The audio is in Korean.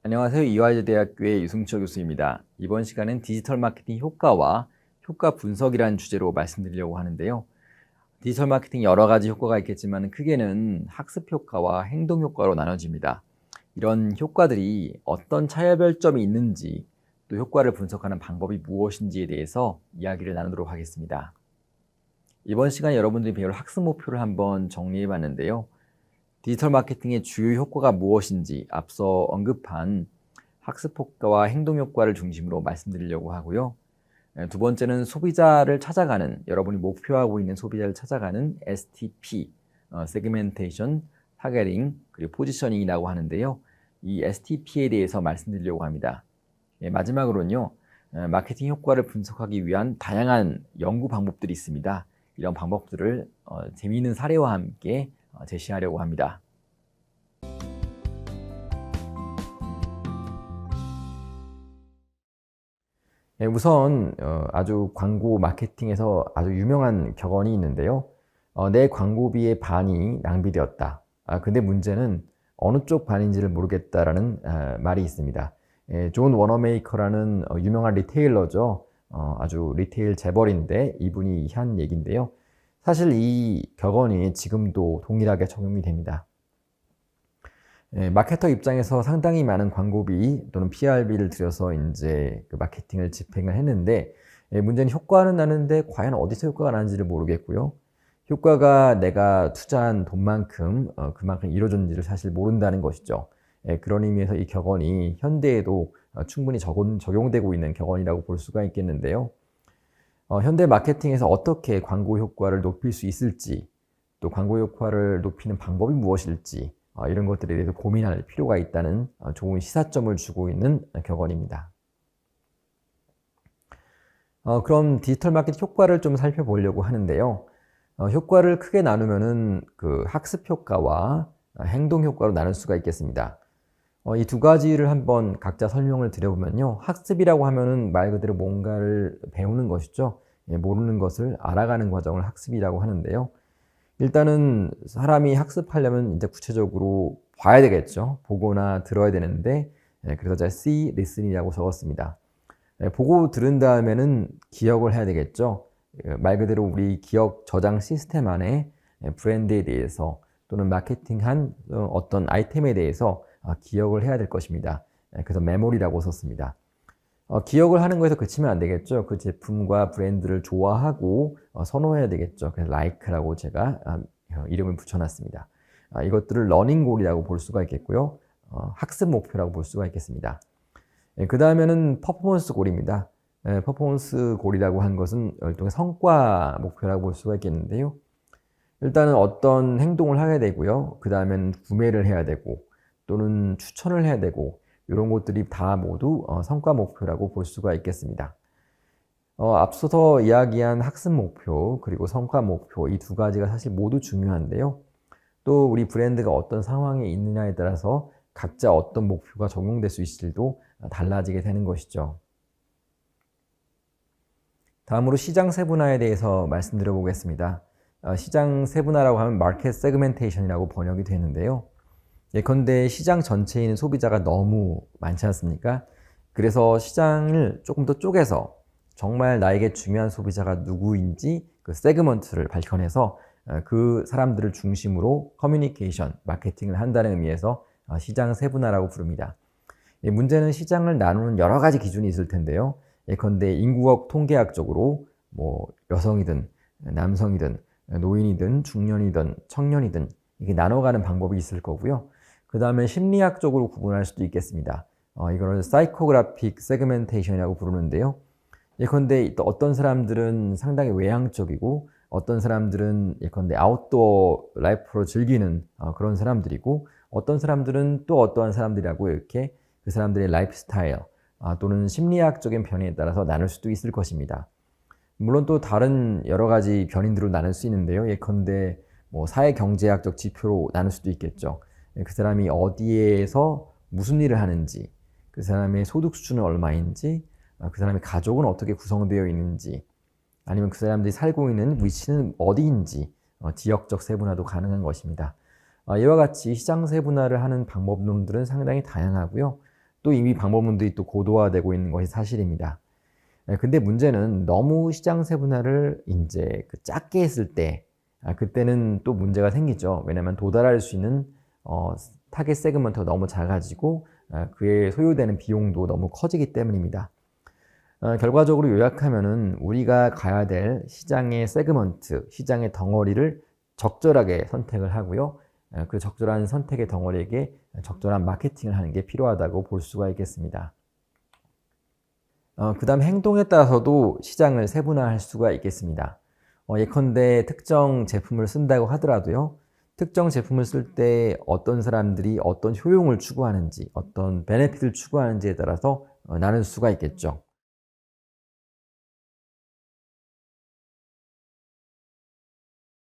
안녕하세요. 이화여대학교의 유승철 교수입니다. 이번 시간은 디지털 마케팅 효과와 효과 분석이라는 주제로 말씀드리려고 하는데요. 디지털 마케팅 여러 가지 효과가 있겠지만 크게는 학습 효과와 행동 효과로 나눠집니다. 이런 효과들이 어떤 차별점이 있는지 또 효과를 분석하는 방법이 무엇인지에 대해서 이야기를 나누도록 하겠습니다. 이번 시간에 여러분들이 배울 학습 목표를 한번 정리해 봤는데요. 디지털 마케팅의 주요 효과가 무엇인지 앞서 언급한 학습 효과와 행동 효과를 중심으로 말씀드리려고 하고요. 두 번째는 소비자를 찾아가는, 여러분이 목표하고 있는 소비자를 찾아가는 STP, 세그멘테이션, 타겟팅, 그리고 포지셔닝이라고 하는데요. 이 STP에 대해서 말씀드리려고 합니다. 마지막으로는요, 마케팅 효과를 분석하기 위한 다양한 연구 방법들이 있습니다. 이런 방법들을 재미있는 사례와 함께 제시하려고 합니다. 우선 아주 광고 마케팅에서 아주 유명한 격언이 있는데요. 내 광고비의 반이 낭비되었다. 근데 문제는 어느 쪽 반인지를 모르겠다라는 말이 있습니다. 존 워너메이커라는 유명한 리테일러죠. 아주 리테일 재벌인데 이분이 한 얘기인데요. 사실 이 격언이 지금도 동일하게 적용이 됩니다. 마케터 입장에서 상당히 많은 광고비 또는 PR비를 들여서 이제 그 마케팅을 집행을 했는데, 문제는 효과는 나는데 과연 어디서 효과가 나는지를 모르겠고요. 효과가 내가 투자한 돈만큼 그만큼 이루어졌는지를 사실 모른다는 것이죠. 그런 의미에서 이 격언이 현대에도 충분히 적용되고 있는 격언이라고 볼 수가 있겠는데요. 현대 마케팅에서 어떻게 광고 효과를 높일 수 있을지, 또 광고 효과를 높이는 방법이 무엇일지, 이런 것들에 대해서 고민할 필요가 있다는 좋은 시사점을 주고 있는 격언입니다. 그럼 디지털 마케팅 효과를 좀 살펴보려고 하는데요. 효과를 크게 나누면은 그 학습 효과와 행동 효과로 나눌 수가 있겠습니다. 이 두 가지를 한번 각자 설명을 드려보면요. 학습이라고 하면은 말 그대로 뭔가를 배우는 것이죠. 모르는 것을 알아가는 과정을 학습이라고 하는데요. 일단은 사람이 학습하려면 이제 구체적으로 봐야 되겠죠. 보거나 들어야 되는데, 그래서 제가 see, listen이라고 적었습니다. 보고 들은 다음에는 기억을 해야 되겠죠. 말 그대로 우리 기억 저장 시스템 안에 브랜드에 대해서 또는 마케팅한 어떤 아이템에 대해서 기억을 해야 될 것입니다. 그래서 메모리라고 썼습니다. 기억을 하는 거에서 그치면 안 되겠죠. 그 제품과 브랜드를 좋아하고 선호해야 되겠죠. 그래서 like라고 제가 이름을 붙여놨습니다. 이것들을 러닝 골이라고 볼 수가 있겠고요. 학습 목표라고 볼 수가 있겠습니다. 그 다음에는 퍼포먼스 골입니다. 퍼포먼스 골이라고 한 것은 일종의 성과 목표라고 볼 수가 있겠는데요. 일단은 어떤 행동을 하게 되고요. 그 다음엔 구매를 해야 되고 또는 추천을 해야 되고 이런 것들이 다 모두 성과 목표라고 볼 수가 있겠습니다. 앞서서 이야기한 학습 목표 그리고 성과 목표 이 두 가지가 사실 모두 중요한데요. 또 우리 브랜드가 어떤 상황에 있느냐에 따라서 각자 어떤 목표가 적용될 수 있을지도 달라지게 되는 것이죠. 다음으로 시장 세분화에 대해서 말씀드려 보겠습니다. 시장 세분화라고 하면 마켓 세그멘테이션이라고 번역이 되는데요. 예컨대 시장 전체에 있는 소비자가 너무 많지 않습니까? 그래서 시장을 조금 더 쪼개서 정말 나에게 중요한 소비자가 누구인지 그 세그먼트를 밝혀내서 그 사람들을 중심으로 커뮤니케이션, 마케팅을 한다는 의미에서 시장 세분화라고 부릅니다. 문제는 시장을 나누는 여러 가지 기준이 있을 텐데요. 예컨대 인구학 통계학적으로 뭐 여성이든 남성이든 노인이든 중년이든 청년이든 이게 나눠가는 방법이 있을 거고요. 그 다음에 심리학적으로 구분할 수도 있겠습니다. 이거를 사이코그래픽 세그멘테이션이라고 부르는데요. 예컨대 또 어떤 사람들은 상당히 외향적이고 어떤 사람들은 예컨대 아웃도어 라이프로 즐기는 그런 사람들이고 어떤 사람들은 또 어떠한 사람들이라고 이렇게 그 사람들의 라이프 스타일 또는 심리학적인 변이에 따라서 나눌 수도 있을 것입니다. 물론 또 다른 여러 가지 변인들로 나눌 수 있는데요. 예컨대 뭐 사회경제학적 지표로 나눌 수도 있겠죠. 그 사람이 어디에서 무슨 일을 하는지, 그 사람의 소득 수준은 얼마인지, 그 사람의 가족은 어떻게 구성되어 있는지, 아니면 그 사람들이 살고 있는 위치는 어디인지 지역적 세분화도 가능한 것입니다. 이와 같이 시장 세분화를 하는 방법론들은 상당히 다양하고요. 또 이미 방법론들이 또 고도화되고 있는 것이 사실입니다. 근데 문제는 너무 시장 세분화를 이제 작게 했을 때, 그때는 또 문제가 생기죠. 왜냐하면 도달할 수 있는 타겟 세그먼트가 너무 작아지고 그에 소요되는 비용도 너무 커지기 때문입니다. 결과적으로 요약하면은 우리가 가야 될 시장의 세그먼트, 시장의 덩어리를 적절하게 선택을 하고요. 그 적절한 선택의 덩어리에게 적절한 마케팅을 하는 게 필요하다고 볼 수가 있겠습니다. 그 다음 행동에 따라서도 시장을 세분화할 수가 있겠습니다. 예컨대 특정 제품을 쓴다고 하더라도요. 특정 제품을 쓸 때 어떤 사람들이 어떤 효용을 추구하는지, 어떤 베네핏을 추구하는지에 따라서 나눌 수가 있겠죠.